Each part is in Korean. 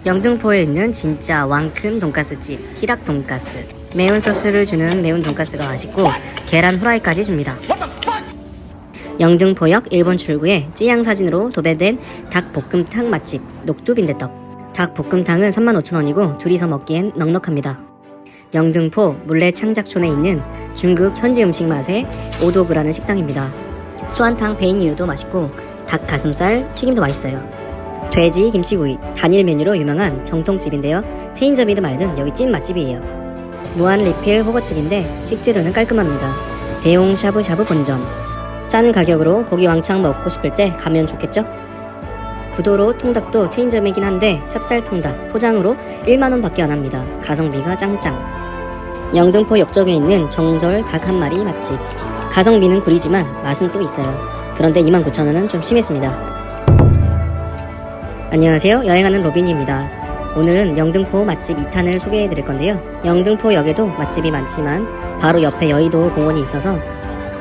영등포에 있는 진짜 왕큰 돈가스집 희락 돈가스. 매운 소스를 주는 매운 돈가스가 맛있고 계란 후라이까지 줍니다. 영등포역 1번 출구에 찌양 사진으로 도배된 닭볶음탕 맛집 녹두빈대떡. 닭볶음탕은 35,000원이고 둘이서 먹기엔 넉넉합니다. 영등포 물레 창작촌에 있는 중국 현지 음식 맛의 오도그라는 식당입니다. 수안탕 베이뉴도 맛있고 닭 가슴살 튀김도 맛있어요. 돼지 김치구이 단일 메뉴로 유명한 정통집인데요. 체인점이든 말든 여기 찐 맛집이에요. 무한 리필 호거집인데 식재료는 깔끔합니다. 대용 샤브샤브 본점. 싼 가격으로 고기 왕창 먹고 싶을 때 가면 좋겠죠? 구도로 통닭도 체인점이긴 한데 찹쌀 통닭 포장으로 1만원 밖에 안합니다. 가성비가 짱짱. 영등포 역쪽에 있는 정솔 닭 한 마리 맛집. 가성비는 구리지만 맛은 또 있어요. 그런데 29,000원은 좀 심했습니다. 안녕하세요, 여행하는 로빈입니다. 오늘은 영등포 맛집 2탄을 소개해드릴 건데요. 영등포역에도 맛집이 많지만 바로 옆에 여의도 공원이 있어서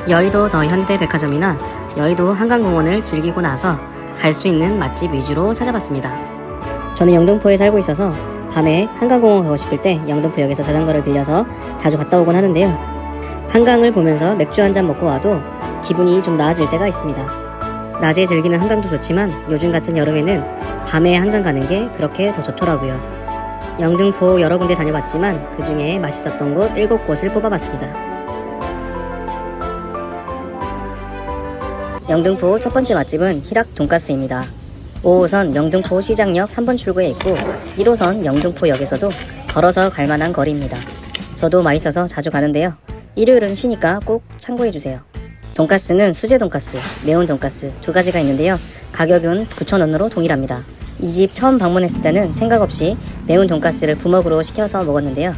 여의도 더 현대백화점이나 여의도 한강공원을 즐기고 나서 갈 수 있는 맛집 위주로 찾아봤습니다. 저는 영등포에 살고 있어서 밤에 한강공원 가고 싶을 때 영등포역에서 자전거를 빌려서 자주 갔다 오곤 하는데요. 한강을 보면서 맥주 한잔 먹고 와도 기분이 좀 나아질 때가 있습니다. 낮에 즐기는 한강도 좋지만 요즘 같은 여름에는 밤에 한강 가는 게 그렇게 더 좋더라고요. 영등포 여러 군데 다녀봤지만 그 중에 맛있었던 곳 7곳을 뽑아봤습니다. 영등포 첫 번째 맛집은 희락 돈가스입니다. 5호선 영등포 시장역 3번 출구에 있고 1호선 영등포역에서도 걸어서 갈만한 거리입니다. 저도 맛있어서 자주 가는데요. 일요일은 쉬니까 꼭 참고해주세요. 돈가스는 수제 돈가스, 매운 돈가스 두 가지가 있는데요. 가격은 9,000원으로 동일합니다. 이 집 처음 방문했을 때는 생각 없이 매운 돈가스를 부먹으로 시켜서 먹었는데요.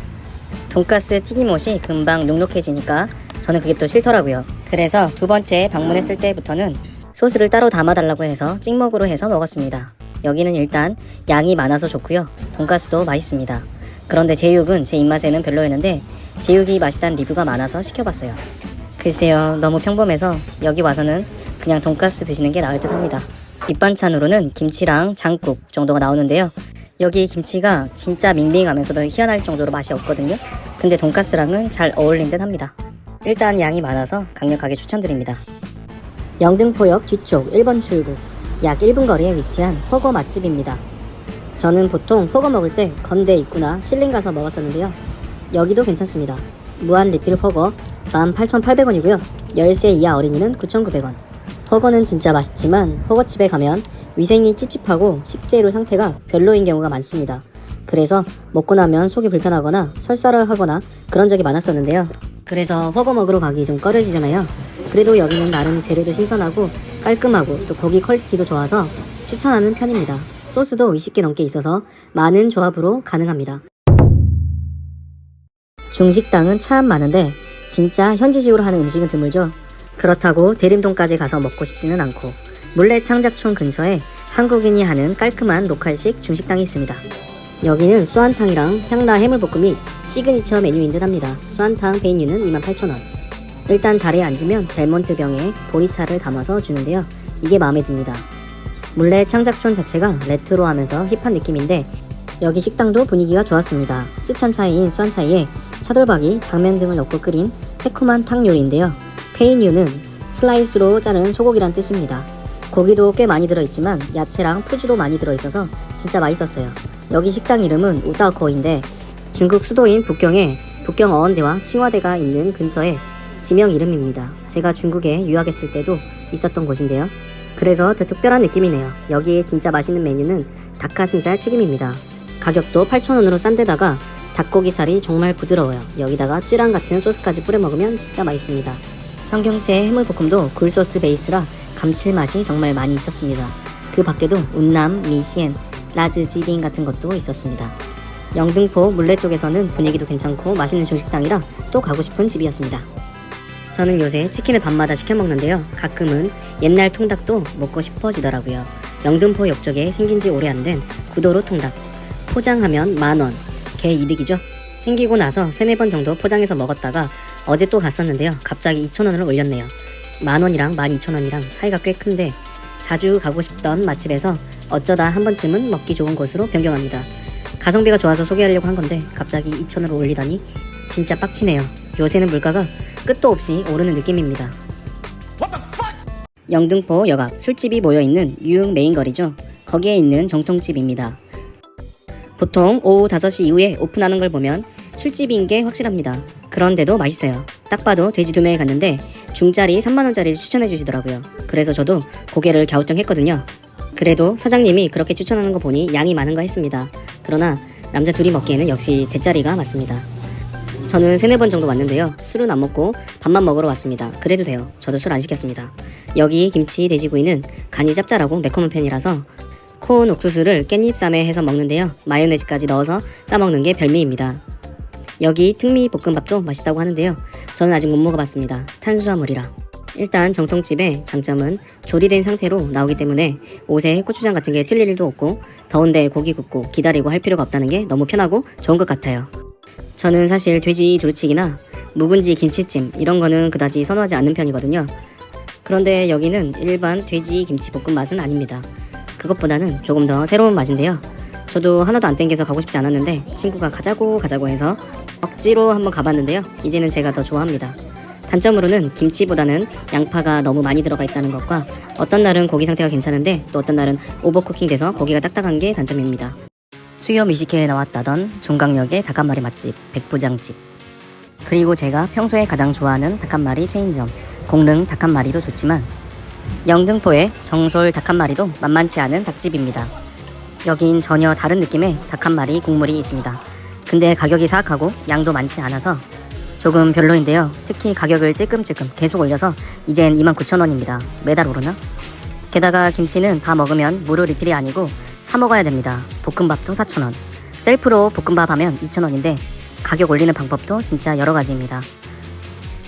돈가스 튀김옷이 금방 눅눅해지니까 저는 그게 또 싫더라고요. 그래서 두 번째 방문했을 때부터는 소스를 따로 담아달라고 해서 찍먹으로 해서 먹었습니다. 여기는 일단 양이 많아서 좋고요. 돈가스도 맛있습니다. 그런데 제육은 제 입맛에는 별로였는데 제육이 맛있다는 리뷰가 많아서 시켜봤어요. 글쎄요, 너무 평범해서 여기 와서는 그냥 돈가스 드시는 게 나을 듯 합니다. 밑반찬으로는 김치랑 장국 정도가 나오는데요. 여기 김치가 진짜 밍밍하면서도 희한할 정도로 맛이 없거든요. 근데 돈가스랑은 잘 어울린 듯 합니다. 일단 양이 많아서 강력하게 추천드립니다. 영등포역 뒤쪽 1번 출구 약 1분 거리에 위치한 허거 맛집입니다. 저는 보통 허거 먹을 때 건대 입구나 실링 가서 먹었었는데요. 여기도 괜찮습니다. 무한 리필 허거 18,800원이고요. 10세 이하 어린이는 9,900원. 허거는 진짜 맛있지만 허거집에 가면 위생이 찝찝하고 식재료 상태가 별로인 경우가 많습니다. 그래서 먹고 나면 속이 불편하거나 설사를 하거나 그런 적이 많았었는데요. 그래서 허거 먹으러 가기 좀 꺼려지잖아요. 그래도 여기는 나름 재료도 신선하고 깔끔하고 또 고기 퀄리티도 좋아서 추천하는 편입니다. 소스도 20개 넘게 있어서 많은 조합으로 가능합니다. 중식당은 참 많은데 진짜 현지식으로 하는 음식은 드물죠. 그렇다고 대림동까지 가서 먹고 싶지는 않고 물레 창작촌 근처에 한국인이 하는 깔끔한 로컬식 중식당이 있습니다. 여기는 수안탕이랑 향라 해물볶음이 시그니처 메뉴인 듯 합니다. 수안탕 베이뉴는 28,000원. 일단 자리에 앉으면 델몬트 병에 보리차를 담아서 주는데요. 이게 마음에 듭니다. 물레 창작촌 자체가 레트로하면서 힙한 느낌인데 여기 식당도 분위기가 좋았습니다. 스찬차이인 수안차이에 차돌박이, 당면 등을 넣고 끓인 새콤한 탕 요리인데요. 페이뉴는 슬라이스로 자른 소고기란 뜻입니다. 고기도 꽤 많이 들어있지만 야채랑 푸주도 많이 들어있어서 진짜 맛있었어요. 여기 식당 이름은 우다거인데 중국 수도인 북경에 북경어원대와 칭화대가 있는 근처에 지명 이름입니다. 제가 중국에 유학했을 때도 있었던 곳인데요. 그래서 더 특별한 느낌이네요. 여기에 진짜 맛있는 메뉴는 닭가슴살 튀김입니다. 가격도 8,000원으로 싼 데다가 닭고기살이 정말 부드러워요. 여기다가 찌랑 같은 소스까지 뿌려 먹으면 진짜 맛있습니다. 청경채 해물볶음도 굴소스 베이스라 감칠맛이 정말 많이 있었습니다. 그 밖에도 운남, 미시엔, 라즈지딩 같은 것도 있었습니다. 영등포 물레 쪽에서는 분위기도 괜찮고 맛있는 중식당이라 또 가고 싶은 집이었습니다. 저는 요새 치킨을 밤마다 시켜 먹는데요. 가끔은 옛날 통닭도 먹고 싶어지더라고요. 영등포 옆쪽에 생긴지 오래 안 된 구도로 통닭. 포장하면 만원. 개 이득이죠? 생기고 나서 3-4번 정도 포장해서 먹었다가 어제 또 갔었는데요. 갑자기 2,000원을 올렸네요. 만원이랑 12,000원이랑 차이가 꽤 큰데 자주 가고 싶던 맛집에서 어쩌다 한 번쯤은 먹기 좋은 곳으로 변경합니다. 가성비가 좋아서 소개하려고 한 건데 갑자기 2,000원을 올리다니 진짜 빡치네요. 요새는 물가가 끝도 없이 오르는 느낌입니다. 영등포 역 앞 술집이 모여있는 유흥 메인거리죠. 거기에 있는 정통집입니다. 보통 오후 5시 이후에 오픈하는 걸 보면 술집인 게 확실합니다. 그런데도 맛있어요. 딱 봐도 돼지 2명에 갔는데 중짜리 3만원짜리를 추천해 주시더라고요. 그래서 저도 고개를 갸우뚱했거든요. 그래도 사장님이 그렇게 추천하는 거 보니 양이 많은가 했습니다. 그러나 남자 둘이 먹기에는 역시 대짜리가 맞습니다. 저는 3-4번 정도 왔는데요. 술은 안 먹고 밥만 먹으러 왔습니다. 그래도 돼요. 저도 술 안 시켰습니다. 여기 김치 돼지구이는 간이 짭짤하고 매콤한 편이라서 콘 옥수수를 깻잎쌈에 해서 먹는데요. 마요네즈까지 넣어서 싸먹는 게 별미입니다. 여기 특미 볶음밥도 맛있다고 하는데요. 저는 아직 못 먹어봤습니다. 탄수화물이라. 일단 정통집의 장점은 조리된 상태로 나오기 때문에 옷에 고추장 같은 게 튈 일도 없고 더운데 고기 굽고 기다리고 할 필요가 없다는 게 너무 편하고 좋은 것 같아요. 저는 사실 돼지 두루치기나 묵은지 김치찜 이런 거는 그다지 선호하지 않는 편이거든요. 그런데 여기는 일반 돼지 김치 볶음 맛은 아닙니다. 그것보다는 조금 더 새로운 맛인데요. 저도 하나도 안 땡겨서 가고 싶지 않았는데 친구가 가자고 해서 억지로 한번 가봤는데요. 이제는 제가 더 좋아합니다. 단점으로는 김치보다는 양파가 너무 많이 들어가 있다는 것과 어떤 날은 고기 상태가 괜찮은데 또 어떤 날은 오버쿠킹 돼서 고기가 딱딱한 게 단점입니다. 수요 뮤지컬에 나왔다던 종강역의 닭한마리 맛집 백부장집, 그리고 제가 평소에 가장 좋아하는 닭한마리 체인점 공릉 닭한마리도 좋지만 영등포의 정솔 닭한마리도 만만치 않은 닭집입니다. 여긴 전혀 다른 느낌의 닭한마리 국물이 있습니다. 근데 가격이 사악하고 양도 많지 않아서 조금 별로인데요. 특히 가격을 찔끔찔끔 계속 올려서 이젠 29,000원입니다. 매달 오르나? 게다가 김치는 다 먹으면 무료 리필이 아니고 사 먹어야 됩니다. 볶음밥도 4,000원. 셀프로 볶음밥 하면 2,000원인데 가격 올리는 방법도 진짜 여러 가지입니다.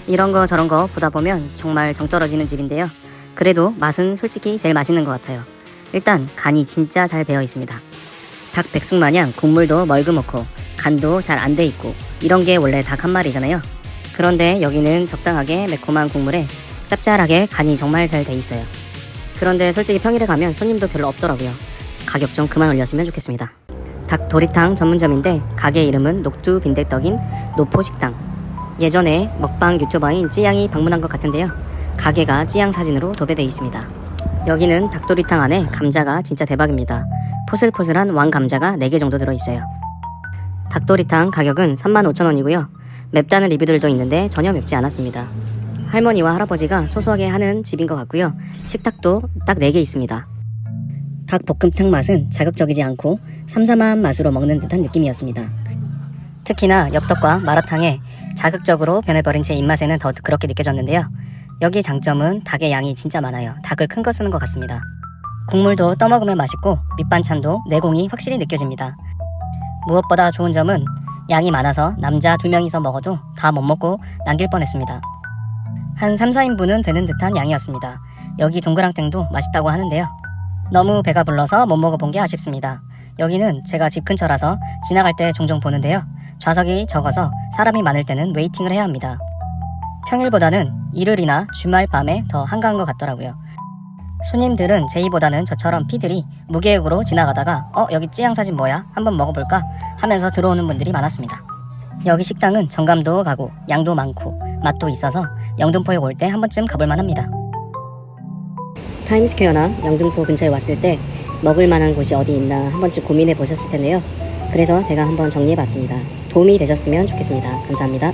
이런 거 저런 거 보다 보면 정말 정 떨어지는 집인데요. 그래도 맛은 솔직히 제일 맛있는 것 같아요. 일단 간이 진짜 잘 배어 있습니다. 닭 백숙 마냥 국물도 멀그먹고 간도 잘 안 돼 있고 이런 게 원래 닭 한 마리잖아요. 그런데 여기는 적당하게 매콤한 국물에 짭짤하게 간이 정말 잘 돼 있어요. 그런데 솔직히 평일에 가면 손님도 별로 없더라고요. 가격 좀 그만 올렸으면 좋겠습니다. 닭 도리탕 전문점인데 가게 이름은 녹두 빈대떡인 노포식당. 예전에 먹방 유튜버인 찌양이 방문한 것 같은데요. 가게가 찌양 사진으로 도배돼 있습니다. 여기는 닭도리탕 안에 감자가 진짜 대박입니다. 포슬포슬한 왕감자가 4개 정도 들어있어요. 닭도리탕 가격은 35,000원이고요. 맵다는 리뷰들도 있는데 전혀 맵지 않았습니다. 할머니와 할아버지가 소소하게 하는 집인 것 같고요. 식탁도 딱 4개 있습니다. 닭볶음탕 맛은 자극적이지 않고 삼삼한 맛으로 먹는 듯한 느낌이었습니다. 특히나 엽떡과 마라탕에 자극적으로 변해버린 제 입맛에는 더 그렇게 느껴졌는데요. 여기 장점은 닭의 양이 진짜 많아요. 닭을 큰 거 쓰는 것 같습니다. 국물도 떠먹으면 맛있고 밑반찬도 내공이 확실히 느껴집니다. 무엇보다 좋은 점은 양이 많아서 남자 2명이서 먹어도 다 못 먹고 남길 뻔했습니다. 한 3-4인분은 되는 듯한 양이었습니다. 여기 동그랑땡도 맛있다고 하는데요. 너무 배가 불러서 못 먹어본 게 아쉽습니다. 여기는 제가 집 근처라서 지나갈 때 종종 보는데요. 좌석이 적어서 사람이 많을 때는 웨이팅을 해야 합니다. 평일보다는 일요일이나 주말 밤에 더 한가한 것 같더라고요. 손님들은 제이보다는 저처럼 피들이 무계획으로 지나가다가 여기 찌양 사진 뭐야? 한번 먹어볼까? 하면서 들어오는 분들이 많았습니다. 여기 식당은 정감도 가고 양도 많고 맛도 있어서 영등포에 올 때 한 번쯤 가볼만 합니다. 타임스퀘어나 영등포 근처에 왔을 때 먹을 만한 곳이 어디 있나 한 번쯤 고민해 보셨을 텐데요. 그래서 제가 한번 정리해 봤습니다. 도움이 되셨으면 좋겠습니다. 감사합니다.